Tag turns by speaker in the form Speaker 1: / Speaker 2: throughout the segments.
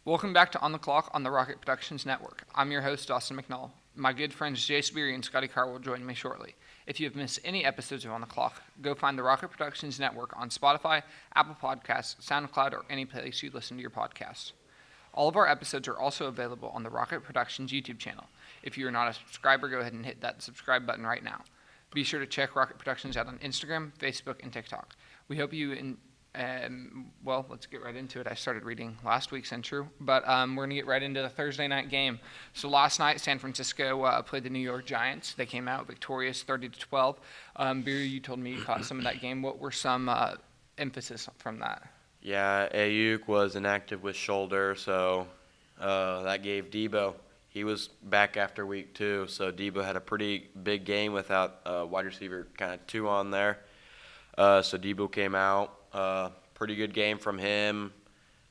Speaker 1: Welcome back to On the Clock on the Rocket Productions Network. I'm your host, Dawson McNall. My good friends Jace and Scotty will join me shortly. If you have missed any episodes of On the Clock, go find the Rocket Productions Network on Spotify, Apple Podcasts, SoundCloud, or any place you listen to your podcasts. All of our episodes are also available on the Rocket Productions YouTube channel. If you are not a subscriber, go ahead and hit that subscribe button right now. Be sure to check Rocket Productions out on Instagram, Facebook, and TikTok. We hope you well, let's get right into it. I started reading last week's intro, but we're going to get right into the Thursday night game. So last night, San Francisco played the New York Giants. They came out victorious 30-12. Beer, you told me you caught some of that game. What were some emphasis from that?
Speaker 2: Yeah, Ayuk was inactive with shoulder, so that gave Debo. He was back after week 2, so Debo had a pretty big game without wide receiver kind of 2 on there. So Debo came out. Pretty good game from him.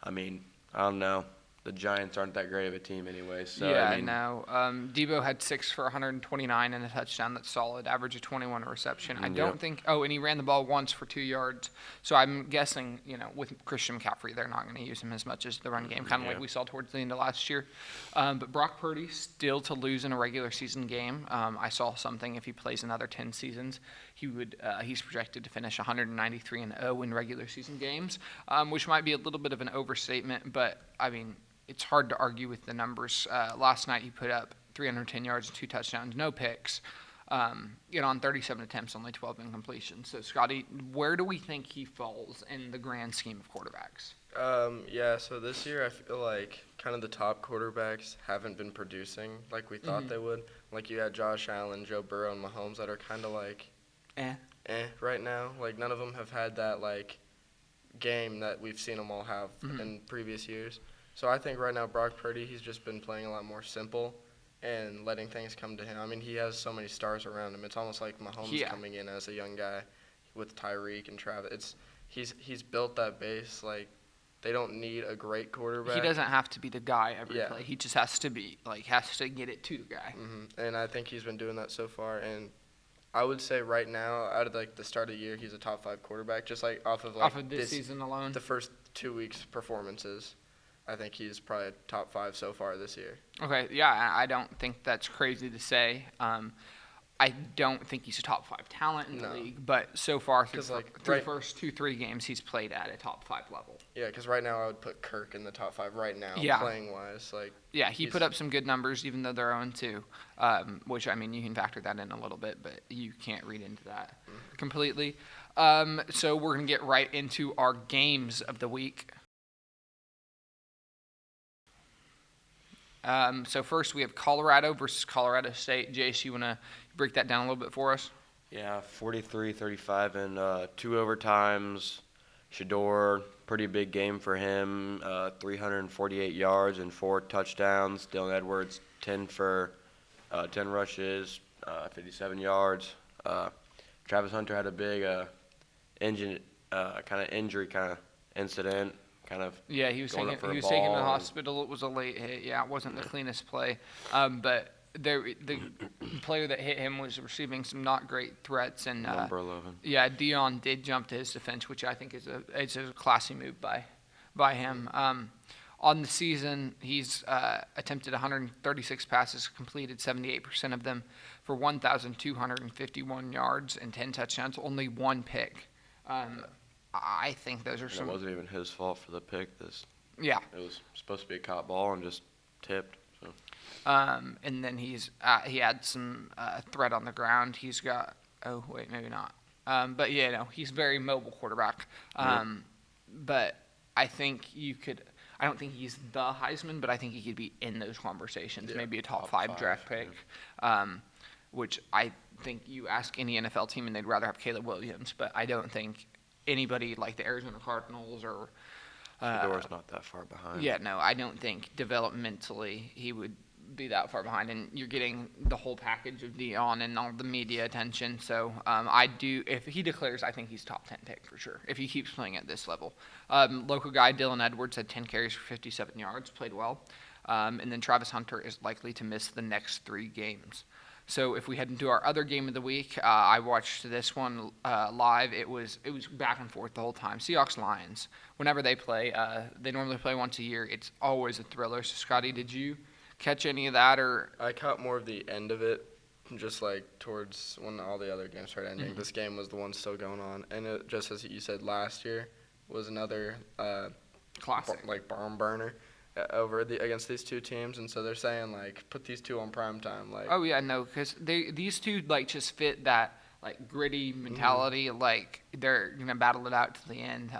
Speaker 2: I mean, I don't know. The Giants aren't that great of a team anyway. So
Speaker 1: Yeah, I know. Debo had 6 for 129 and a touchdown. That's solid. Average of 21 reception. I don't think – and he ran the ball once for 2 yards. So I'm guessing, with Christian McCaffrey, they're not going to use him as much as the run game, kind of like we saw towards the end of last year. But Brock Purdy still to lose in a regular season game. I saw something if he plays another 10 seasons, he's projected to finish 193-0 in regular season games, which might be a little bit of an overstatement, but, I mean – it's hard to argue with the numbers. Last night he put up 310 yards and 2 touchdowns, no picks. On 37 attempts, only 12 incompletions. So, Scotty, where do we think he falls in the grand scheme of quarterbacks?
Speaker 3: So this year I feel like kind of the top quarterbacks haven't been producing like we thought they would. Like you had Josh Allen, Joe Burrow, and Mahomes that are kind of like right now. Like none of them have had that like game that we've seen them all have in previous years. So I think right now Brock Purdy, he's just been playing a lot more simple and letting things come to him. I mean, he has so many stars around him. It's almost like Mahomes coming in as a young guy with Tyreek and Travis. He's built that base. Like, they don't need a great quarterback.
Speaker 1: He doesn't have to be the guy every play. He just has to get it to the guy.
Speaker 3: And I think he's been doing that so far. And I would say right now, out of like the start of the year, he's a top 5 quarterback. Just like off of
Speaker 1: this season alone,
Speaker 3: the first 2 weeks' performances. I think he's probably top 5 so far this year.
Speaker 1: Okay, yeah, I don't think that's crazy to say. I don't think he's a top 5 talent in the league, but so far through the first 2-3 games, he's played at a top 5 level.
Speaker 3: Yeah, because right now I would put Kirk in the top 5 right now, playing wise.
Speaker 1: He put up some good numbers, even though they're 0-2, which I mean you can factor that in a little bit, but you can't read into that completely. So we're gonna get right into our games of the week. So first we have Colorado versus Colorado State. Jace, you want to break that down a little bit for us?
Speaker 2: Yeah, 43-35 and 2 overtimes. Shador, pretty big game for him. 348 yards and 4 touchdowns. Dylan Edwards, 10 rushes, 57 yards. Travis Hunter had a big injury incident.
Speaker 1: He was taken to the hospital. It was a late hit. Yeah, it wasn't the cleanest play. But the player that hit him was receiving some not great threats. And
Speaker 2: number 11.
Speaker 1: Yeah, Dion did jump to his defense, which I think is a classy move by him. On the season, he's attempted 136 passes, completed 78% of them for 1,251 yards and 10 touchdowns, only 1 pick. I think those are some.
Speaker 2: It wasn't even his fault for the pick. It was supposed to be a caught ball and just tipped. So.
Speaker 1: And then he had some threat on the ground. He's got. Oh wait, maybe not. But he's a very mobile quarterback. But I think you could. I don't think he's the Heisman, but I think he could be in those conversations. Yeah, maybe a top 5 draft pick. Which I think you ask any NFL team and they'd rather have Caleb Williams, but I don't think anybody like the Arizona Cardinals or
Speaker 2: Shador's not that far behind.
Speaker 1: Yeah, no, I don't think developmentally he would be that far behind, and you're getting the whole package of Dion and all the media attention. So if he declares, I think he's top 10 pick for sure if he keeps playing at this level. Local guy Dylan Edwards had 10 carries for 57 yards, played well, and then Travis Hunter is likely to miss the next 3 games. So if we head into our other game of the week, I watched this one live. It was back and forth the whole time. Seahawks-Lions. Whenever they play, they normally play once a year. It's always a thriller. So, Scotty, did you catch any of that? Or
Speaker 3: I caught more of the end of it, just like towards when all the other games started ending. This game was the one still going on. And it, just as you said, last year was another
Speaker 1: classic,
Speaker 3: barn burner against these two teams, and so they're saying like put these two on prime time. Like,
Speaker 1: oh yeah, no, because these two like just fit that like gritty mentality. Like they're gonna battle it out to the end.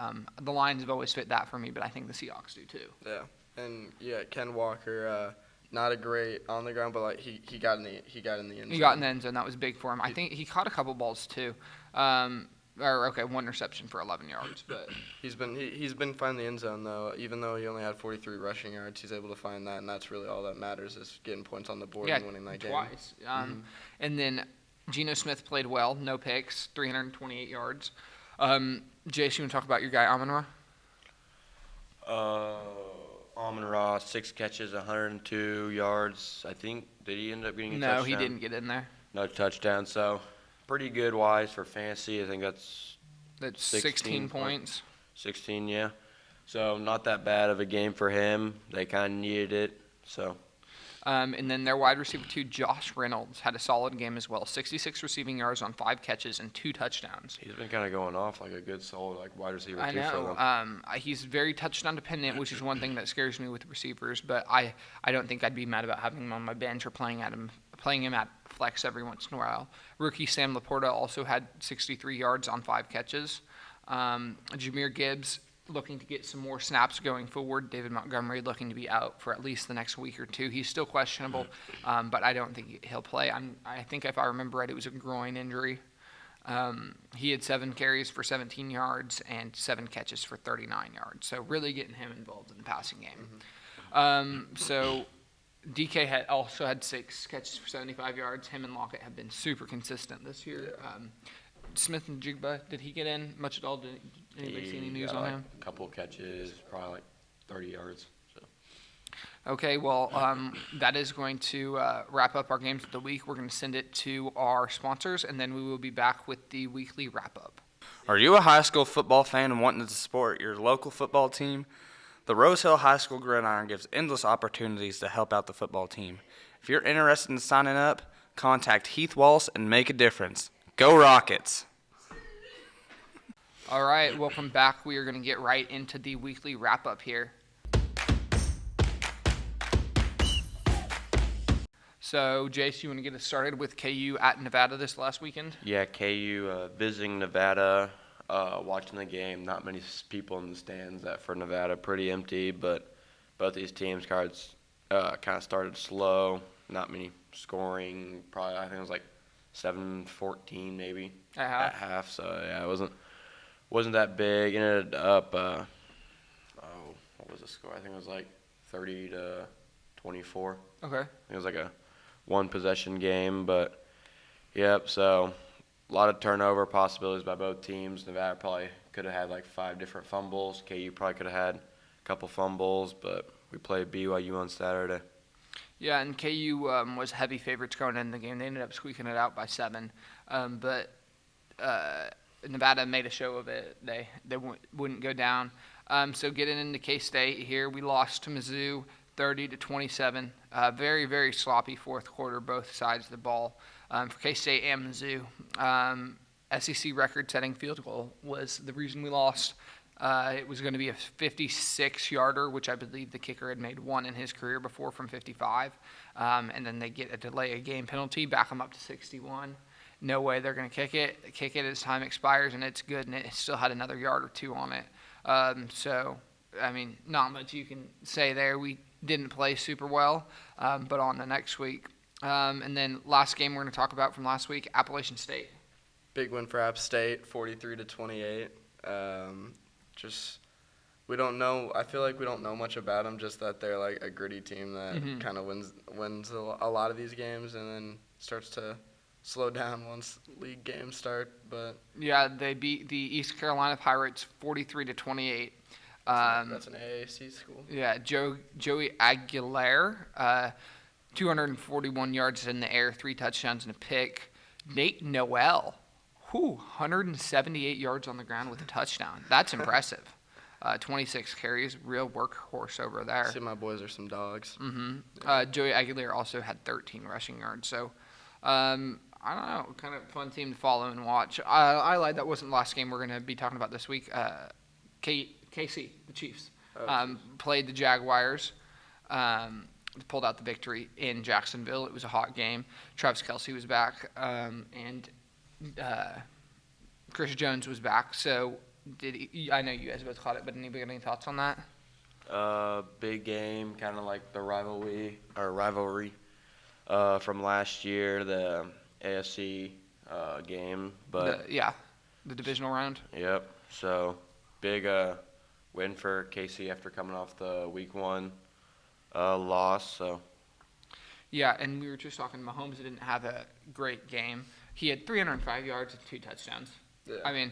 Speaker 1: The Lions have always fit that for me, but I think the Seahawks do too.
Speaker 3: Yeah, and yeah, Ken Walker, not a great on the ground, but like he got in the end zone.
Speaker 1: He got in the end zone. That was big for him. I think he caught a couple balls too. One reception for 11 yards, but
Speaker 3: he's been finding the end zone though. Even though he only had 43 rushing yards, he's able to find that, and that's really all that matters is getting points on the board and winning that game.
Speaker 1: Twice. And then Geno Smith played well, no picks, 328 yards. Jace, you want to talk about your guy Amon-Ra?
Speaker 2: Amon-Ra, 6 catches, 102 yards. I think did he end up getting a touchdown?
Speaker 1: No, he didn't get in there.
Speaker 2: No touchdown. So. Pretty good wise for fantasy. I think that's
Speaker 1: 16 points.
Speaker 2: 16, yeah. So not that bad of a game for him. They kind of needed it. So.
Speaker 1: And then their wide receiver 2, Josh Reynolds, had a solid game as well. 66 receiving yards on 5 catches and 2 touchdowns.
Speaker 2: He's been kind of going off like a good solid wide receiver
Speaker 1: I
Speaker 2: too for
Speaker 1: know.
Speaker 2: them.
Speaker 1: He's very touchdown dependent, which is one thing that scares me with receivers. But I don't think I'd be mad about having him on my bench or playing him at flex every once in a while. Rookie Sam Laporta also had 63 yards on 5 catches. Jahmyr Gibbs looking to get some more snaps going forward. David Montgomery looking to be out for at least the next week or two. He's still questionable, but I don't think he'll play. I think if I remember right, it was a groin injury. He had 7 carries for 17 yards and 7 catches for 39 yards. So really getting him involved in the passing game. So DK had 6 catches for 75 yards. Him and Lockett have been super consistent this year. Smith and Jigba, did he get in much at all? Did anybody see any news on him?
Speaker 2: A couple of catches, probably like 30 yards. So.
Speaker 1: Okay, well, that is going to wrap up our games of the week. We're going to send it to our sponsors, and then we will be back with the weekly wrap-up.
Speaker 4: Are you a high school football fan and wanting to support your local football team? The Rose Hill High School Gridiron gives endless opportunities to help out the football team. If you're interested in signing up, contact Heath Walsh and make a difference. Go Rockets!
Speaker 1: All right, welcome back. We are going to get right into the weekly wrap-up here. So, Jace, you want to get us started with KU at Nevada this last weekend?
Speaker 2: Yeah, KU visiting Nevada, watching the game. Not many people in the stands for Nevada, pretty empty, but both these teams kind of started slow. Not many scoring. Probably, I think it was like 7-14 maybe at half. So yeah, it wasn't that big. It ended up what was the score? I think it was like 30-24.
Speaker 1: Okay.
Speaker 2: It was like a 1-possession game, but yep. So a lot of turnover possibilities by both teams. Nevada probably could have had like 5 different fumbles. KU probably could have had a couple fumbles, but we played BYU on Saturday.
Speaker 1: Yeah, and KU was heavy favorites going into the game. They ended up squeaking it out by 7, but Nevada made a show of it. They wouldn't go down. So getting into K-State here, we lost to Mizzou 30-27. Very, very sloppy fourth quarter, both sides of the ball for K-State and Mizzou. SEC record-setting field goal was the reason we lost. It was going to be a 56-yarder, which I believe the kicker had made 1 in his career before from 55. And then they get a delay of game penalty, back them up to 61. No way they're going to kick it as time expires, and it's good, and it still had another yard or 2 on it. So, I mean, not much you can say there. We didn't play super well, but on the next week. And then last game we're going to talk about from last week, Appalachian State.
Speaker 3: Big win for App State, 43-28. We don't know. I feel like we don't know much about them. Just that they're like a gritty team that kind of wins a lot of these games, and then starts to slow down once league games start. But
Speaker 1: yeah, they beat the East Carolina Pirates 43-28.
Speaker 3: That's an AAC school.
Speaker 1: Yeah, Joey Aguilar 241 yards in the air, 3 touchdowns and a pick. Nate Noel, 178 yards on the ground with a touchdown. That's impressive. 26 carries, real workhorse over there.
Speaker 3: See, my boys are some dogs.
Speaker 1: Joey Aguilar also had 13 rushing yards. So, I don't know, kind of fun team to follow and watch. I lied, that wasn't the last game we're going to be talking about this week. KC, the Chiefs, played the Jaguars. Pulled out the victory in Jacksonville. It was a hot game. Travis Kelce was back, and Chris Jones was back. So, I know you guys both caught it, but anybody got any thoughts on that?
Speaker 2: Big game, kind of like the rivalry from last year, the AFC game. But
Speaker 1: the divisional round.
Speaker 2: Yep. So big win for KC after coming off the week 1 loss. So.
Speaker 1: Yeah, and we were just talking. Mahomes didn't have a great game. He had 305 yards and 2 touchdowns.
Speaker 3: Yeah.
Speaker 1: I mean,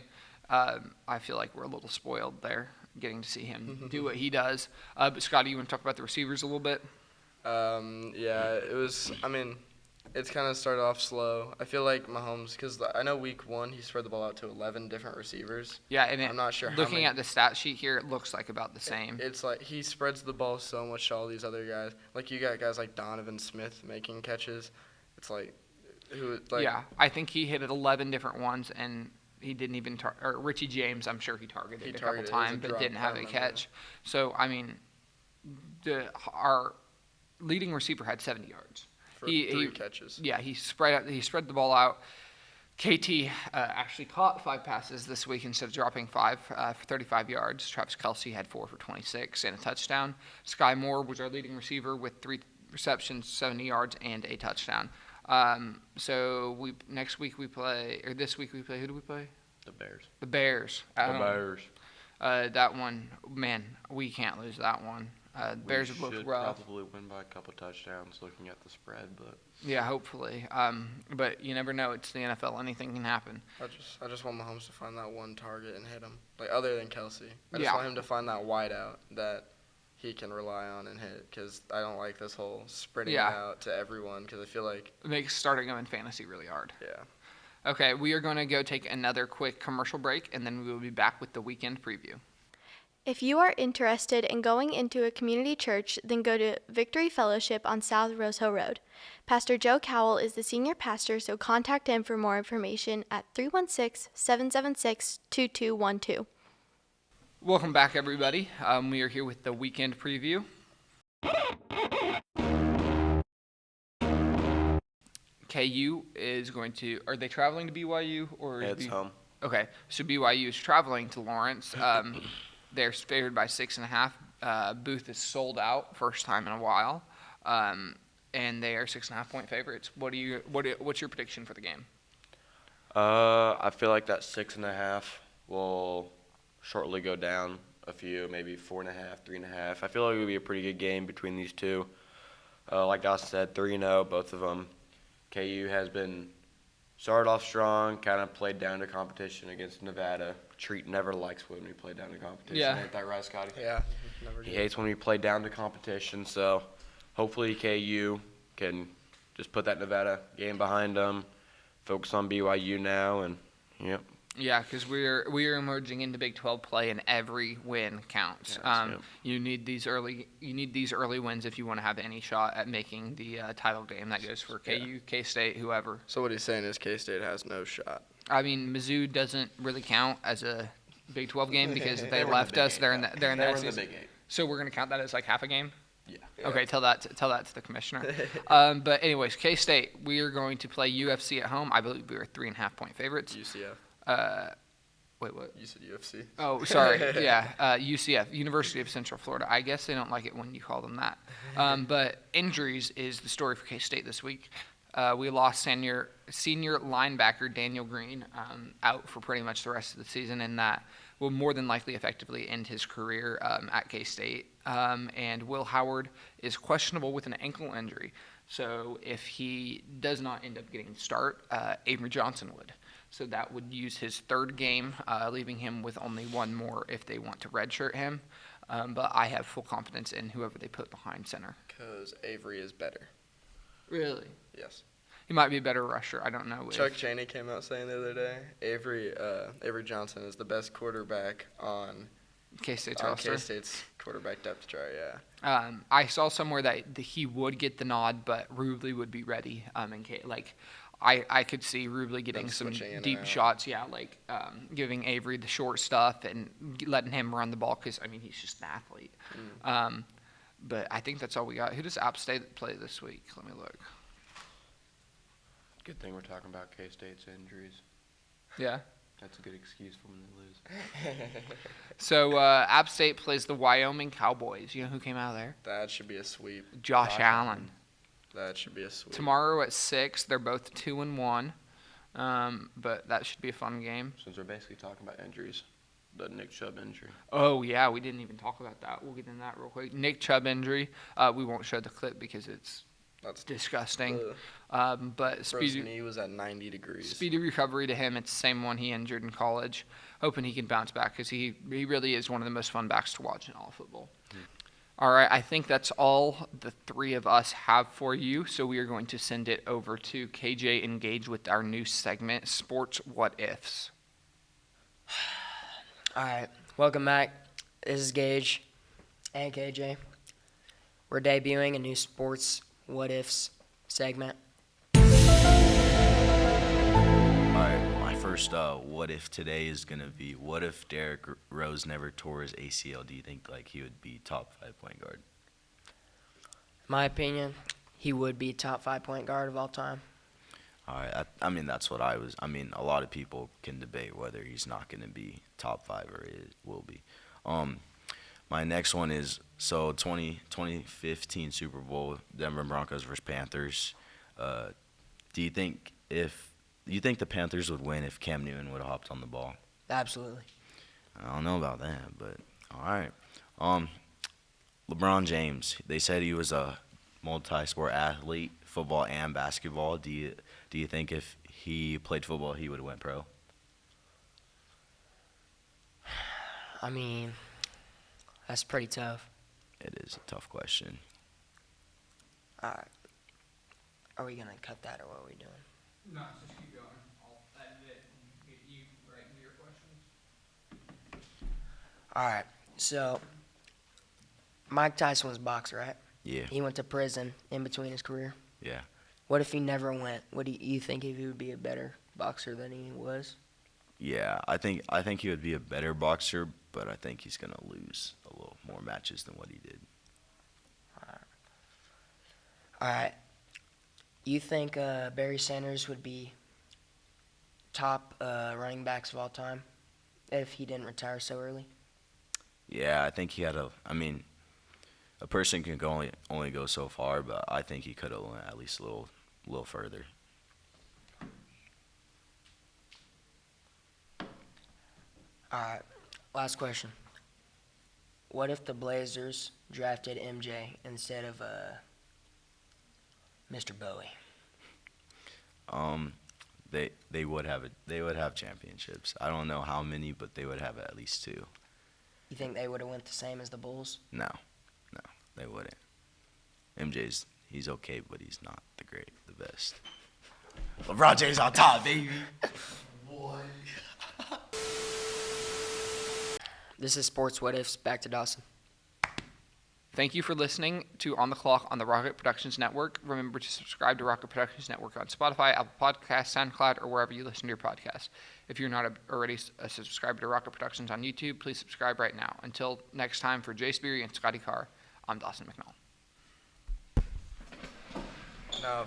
Speaker 1: I feel like we're a little spoiled there, getting to see him do what he does. But Scotty, you want to talk about the receivers a little bit?
Speaker 3: Yeah, it was. I mean, it's kind of started off slow. I feel like Mahomes, because I know week 1 he spread the ball out to 11 different receivers.
Speaker 1: Yeah, and
Speaker 3: I'm not sure.
Speaker 1: Looking at the stat sheet here, it looks like about the same.
Speaker 3: It's like he spreads the ball so much to all these other guys. Like you got guys like Donovan Smith making catches. It's like
Speaker 1: yeah, I think he hit 11 different ones, and he didn't even or Richie James, I'm sure he targeted a couple times, but didn't have a catch. So I mean, our leading receiver had 70 yards.
Speaker 3: For 3 catches.
Speaker 1: Yeah, he spread the ball out. KT actually caught 5 passes this week instead of dropping 5 for 35 yards. Travis Kelce had 4 for 26 and a touchdown. Sky Moore was our leading receiver with 3 receptions, 70 yards, and a touchdown. So this week we play. Who do we play?
Speaker 2: The Bears.
Speaker 1: The Bears. That one, man, we can't lose that one. Bears have looked rough.
Speaker 2: Probably win by a couple touchdowns looking at the spread, but
Speaker 1: yeah, hopefully. But you never know. It's the NFL. Anything can happen.
Speaker 3: I just want Mahomes to find that one target and hit him. Like other than Kelce, I just want him to find that wide out that he can rely on and hit. Because I don't like this whole spreading out to everyone. Because I feel like
Speaker 1: it makes starting him in fantasy really hard.
Speaker 3: Yeah.
Speaker 1: Okay, we are going to go take another quick commercial break, and then we will be back with the weekend preview.
Speaker 5: If you are interested in going into a community church, then go to Victory Fellowship on South Rose Hill Road. Pastor Joe Cowell is the senior pastor, so contact him for more information at 316-776-2212.
Speaker 1: Welcome back, everybody. We are here with the weekend preview. KU is going to. Are they traveling to BYU or?
Speaker 2: it's home.
Speaker 1: Okay, so BYU is traveling to Lawrence. They're favored by 6.5. Booth is sold out, first time in a while, and they are 6.5-point favorites. What's your prediction for the game?
Speaker 2: I feel like that 6.5 will shortly go down a few, maybe 4.5, 3.5. I feel like it will be a pretty good game between these two. Like Dawson said, 3-0, both of them. KU has been started off strong, kind of played down to competition against Nevada. Treat never likes when we play down to competition.
Speaker 1: Yeah.
Speaker 2: Ain't that right, Scotty?
Speaker 3: Yeah. Never
Speaker 2: He
Speaker 3: did.
Speaker 2: hates when we play down to competition, so hopefully KU can just put that Nevada game behind them, focus on BYU now, and yep.
Speaker 1: Yeah, because we are emerging into Big 12 play, and every win counts.
Speaker 2: Yep.
Speaker 1: You need these early wins if you want to have any shot at making the title game. That goes for KU, K-State, whoever.
Speaker 3: So what he's saying is K-State has no shot.
Speaker 1: I mean, Mizzou doesn't really count as a Big 12 game because they
Speaker 2: They were in
Speaker 1: left
Speaker 2: the Big
Speaker 1: us.
Speaker 2: Eight,
Speaker 1: They're in
Speaker 2: though.
Speaker 1: the
Speaker 2: They were in
Speaker 1: SEC.
Speaker 2: the Big Eight.
Speaker 1: So we're gonna count that as like half a game.
Speaker 2: Yeah.
Speaker 1: Okay, tell that to the commissioner. But anyways, K-State, we are going to play UFC at home. I believe we are 3.5-point favorites.
Speaker 3: UCF.
Speaker 1: Wait, what?
Speaker 3: You said UFC.
Speaker 1: Oh, sorry. Yeah, UCF, University of Central Florida. I guess they don't like it when you call them that. But injuries is the story for K-State this week. We lost senior linebacker Daniel Green out for pretty much the rest of the season, and that will more than likely effectively end his career at K-State. And Will Howard is questionable with an ankle injury. So if he does not end up getting the start, Avery Johnson would. So that would use his third game, leaving him with only one more if they want to redshirt him. But I have full confidence in whoever they put behind center.
Speaker 3: Because Avery is better.
Speaker 1: Really?
Speaker 3: Yes.
Speaker 1: He might be a better rusher. I don't know.
Speaker 3: Chuck Chaney came out saying the other day, Avery Johnson is the best quarterback on
Speaker 1: K-State's roster.
Speaker 3: K-State's quarterback depth chart, yeah.
Speaker 1: I saw somewhere that he would get the nod, but Rubley would be ready. I could see Rubley getting
Speaker 3: Them
Speaker 1: some
Speaker 3: switching in and
Speaker 1: deep
Speaker 3: out.
Speaker 1: shots, giving Avery the short stuff and letting him run the ball because, he's just an athlete. But I think that's all we got. Who does App State play this week? Let me look.
Speaker 2: Good thing we're talking about K-State's injuries.
Speaker 1: Yeah.
Speaker 2: That's a good excuse for when they lose.
Speaker 1: So App State plays the Wyoming Cowboys. You know who came out of there?
Speaker 3: That should be a sweep.
Speaker 1: Josh Allen.
Speaker 3: That should be a sweep.
Speaker 1: Tomorrow at 6, they're both 2-1. But that should be a fun game.
Speaker 2: Since we're basically talking about injuries, the Nick Chubb injury.
Speaker 1: Oh, yeah, we didn't even talk about that. We'll get into that real quick. Nick Chubb injury. We won't show the clip because it's
Speaker 3: That's
Speaker 1: disgusting.
Speaker 3: Ugh.
Speaker 1: But
Speaker 3: Bro's knee was at 90 degrees.
Speaker 1: speedy recovery to him. It's the same one he injured in college. Hoping he can bounce back because he really is one of the most fun backs to watch in all of football. All right, I think that's all the three of us have for you. So we are going to send it over to KJ and Gage with our new segment, Sports What Ifs.
Speaker 6: All right, welcome back. This is Gage and KJ. We're debuting a new Sports What Ifs segment.
Speaker 7: Alright, my first what if today is going to be, what if Derrick Rose never tore his ACL? Do you think he would be top 5 point guard?
Speaker 6: In my opinion, he would be top 5 point guard of all time.
Speaker 7: Alright, that's what I was. A lot of people can debate whether he's not going to be top 5 or it will be. My next one is, 2015 Super Bowl, Denver Broncos versus Panthers. Do you think the Panthers would win if Cam Newton would have hopped on the ball?
Speaker 6: Absolutely.
Speaker 7: I don't know about that, but all right. LeBron James, they said he was a multi-sport athlete, football and basketball. Do you think if he played football, he would have went pro?
Speaker 6: That's pretty tough.
Speaker 7: It is a tough question.
Speaker 6: All right. Are we going to cut that or what are we doing?
Speaker 1: No, just keep going. I'll edit it and get you right into your questions.
Speaker 6: All right. So, Mike Tyson was a boxer, right?
Speaker 7: Yeah,
Speaker 6: He went to prison in between his career.
Speaker 7: yeah.
Speaker 6: What if he never went? What do you think if he would be a better boxer than he was?
Speaker 7: Yeah, I think he would be a better boxer, but I think he's going to lose a little more matches than what he did.
Speaker 6: All right. You think Barry Sanders would be top running backs of all time if he didn't retire so early?
Speaker 7: Yeah, I think he had a person can only go so far, but I think he could have went at least a little further.
Speaker 6: All right. Last question. What if the Blazers drafted MJ instead of Mr. Bowie?
Speaker 7: They would have championships. I don't know how many, but they would have at least 2.
Speaker 6: You think they would have went the same as the Bulls?
Speaker 7: No, they wouldn't. He's okay, but he's not the best. LeBron James on top, baby. Boy.
Speaker 6: This is Sports What Ifs. Back to Dawson.
Speaker 1: Thank you for listening to On the Clock on the Rocket Productions Network. Remember to subscribe to Rocket Productions Network on Spotify, Apple Podcasts, SoundCloud, or wherever you listen to your podcasts. If you're not already a subscriber to Rocket Productions on YouTube, please subscribe right now. Until next time, for Jace and Scotty Carr, I'm Dawson McNall.
Speaker 3: Now,